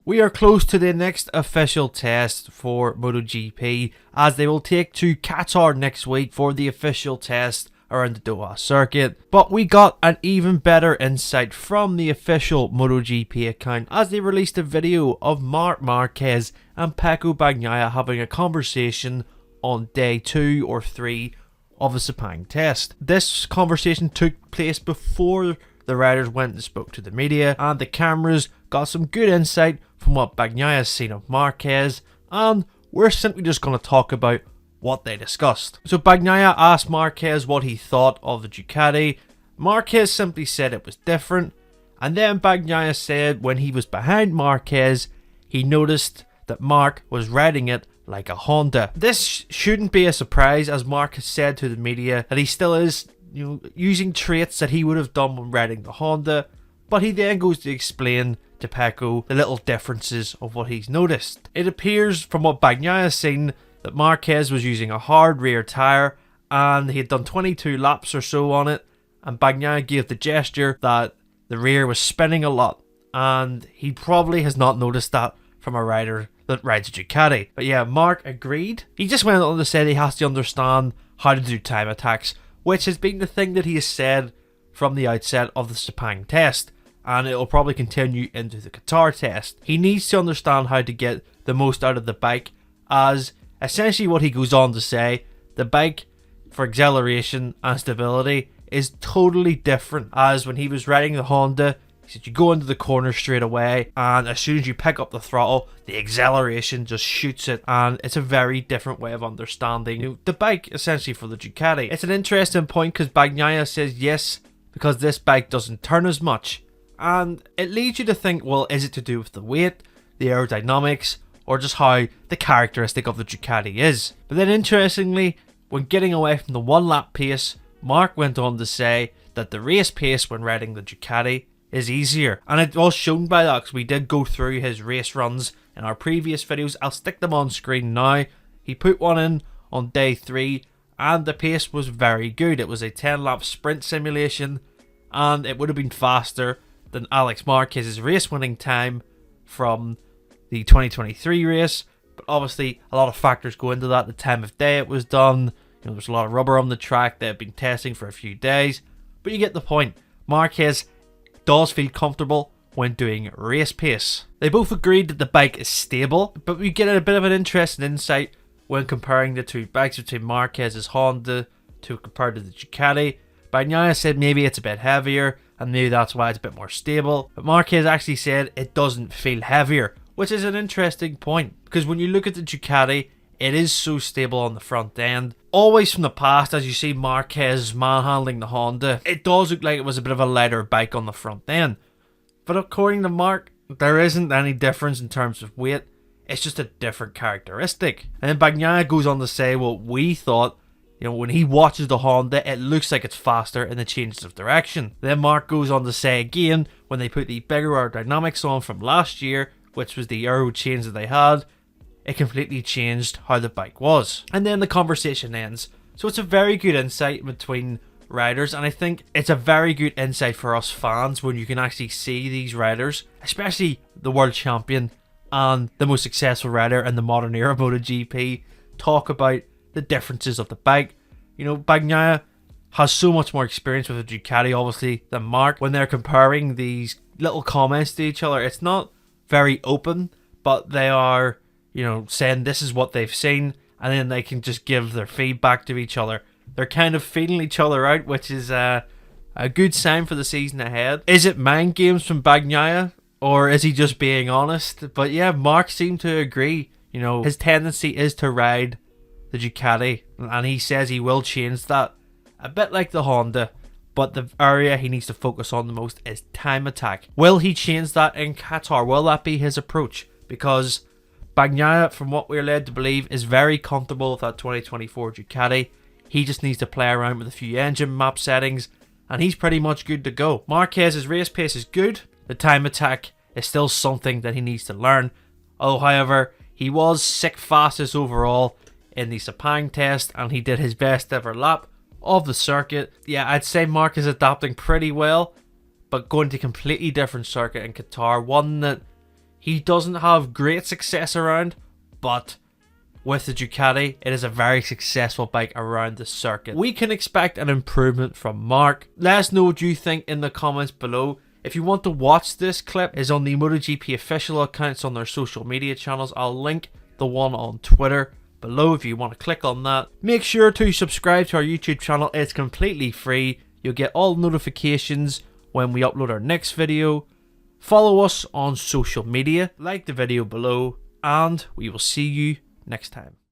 We are close to the next official test for MotoGP, as they will take to Qatar next week for the official test around the Doha circuit. But we got an even better insight from the official MotoGP account as they released a video of Marquez and Bagnaia having a conversation on day 2 or 3 of the Sepang test. This conversation took place before the riders went and spoke to the media, and the cameras got some good insight from what Bagnaia has seen of Marquez, and we're simply just going to talk about what they discussed. So Bagnaia asked Marquez what he thought of the Ducati. Marquez simply said it was different, and then Bagnaia said when he was behind Marquez, he noticed that Marc was riding it like a Honda. This shouldn't be a surprise, as Marc has said to the media that he still is using traits that he would have done when riding the Honda, but he then goes to explain to Pecco the little differences of what he's noticed. It appears from what Bagnaia has seen that Marquez was using a hard rear tyre and he had done 22 laps or so on it, and Bagnaia gave the gesture that the rear was spinning a lot, and he probably has not noticed that from a rider that rides a Ducati. But yeah, Marc agreed. He just went on to say he has to understand how to do time attacks, which has been the thing that he has said from the outset of the Sepang test, and it will probably continue into the Qatar test. He needs to understand how to get the most out of the bike, as essentially what he goes on to say, the bike for acceleration and stability is totally different, as when he was riding the Honda, he said you go into the corner straight away, and as soon as you pick up the throttle, the acceleration just shoots it, and it's a very different way of understanding the bike essentially for the Ducati. It's an interesting point because Bagnaia says yes, because this bike doesn't turn as much, and it leads you to think, well, is it to do with the weight, the aerodynamics, or just how the characteristic of the Ducati is? But then interestingly, when getting away from the 1 lap pace, Marc went on to say that the race pace when riding the Ducati is easier, and it was shown by that because we did go through his race runs in our previous videos. I'll stick them on screen now. He put one in on day 3 and the pace was very good. It was a 10 lap sprint simulation, and it would have been faster than Alex Marquez's race winning time from the 2023 race, but obviously a lot of factors go into that. The time of day it was done, there was a lot of rubber on the track. They had been testing for a few days, but you get the point. Marquez does feel comfortable when doing race pace. They both agreed that the bike is stable, but we get a bit of an interesting insight when comparing the two bikes between Marquez's Honda compared to the Ducati. Bagnaia said maybe it's a bit heavier and maybe that's why it's a bit more stable, but Marquez actually said it doesn't feel heavier, which is an interesting point, because when you look at the Ducati, it is so stable on the front end. Always from the past, as you see Marquez manhandling the Honda, it does look like it was a bit of a lighter bike on the front end. But according to Marc, there isn't any difference in terms of weight. It's just a different characteristic. And then Bagnaia goes on to say, well, we thought, when he watches the Honda, it looks like it's faster in the changes of direction. Then Marc goes on to say again, when they put the bigger aerodynamics on from last year, which was the aero change that they had, it completely changed how the bike was. And then the conversation ends. So it's a very good insight between riders, and I think it's a very good insight for us fans when you can actually see these riders, especially the world champion and the most successful rider in the modern era of MotoGP, talk about the differences of the bike. Bagnaia has so much more experience with the Ducati obviously than Marc. When they're comparing these little comments to each other, it's not very open, but they are saying this is what they've seen, and then they can just give their feedback to each other. They're kind of feeling each other out, which is a good sign for the season ahead. Is it mind games from Bagnaia, or is he just being honest? But yeah, Marc seemed to agree. His tendency is to ride the Ducati, and he says he will change that. A bit like the Honda, but the area he needs to focus on the most is time attack. Will he change that in Qatar? Will that be his approach? Because Bagnaia, from what we're led to believe, is very comfortable with that 2024 Ducati. He just needs to play around with a few engine map settings, and he's pretty much good to go. Marquez's race pace is good. The time attack is still something that he needs to learn. However, he was 6th fastest overall in the Sepang test, and he did his best ever lap of the circuit. Yeah, I'd say Marc is adapting pretty well, but going to a completely different circuit in Qatar, one that He doesn't have great success around, but with the Ducati, it is a very successful bike around the circuit. We can expect an improvement from Marc. Let us know what you think in the comments below. If you want to watch this clip, it's on the MotoGP official accounts on their social media channels. I'll link the one on Twitter below if you want to click on that. Make sure to subscribe to our YouTube channel. It's completely free. You'll get all notifications when we upload our next video. Follow us on social media, like the video below, and we will see you next time.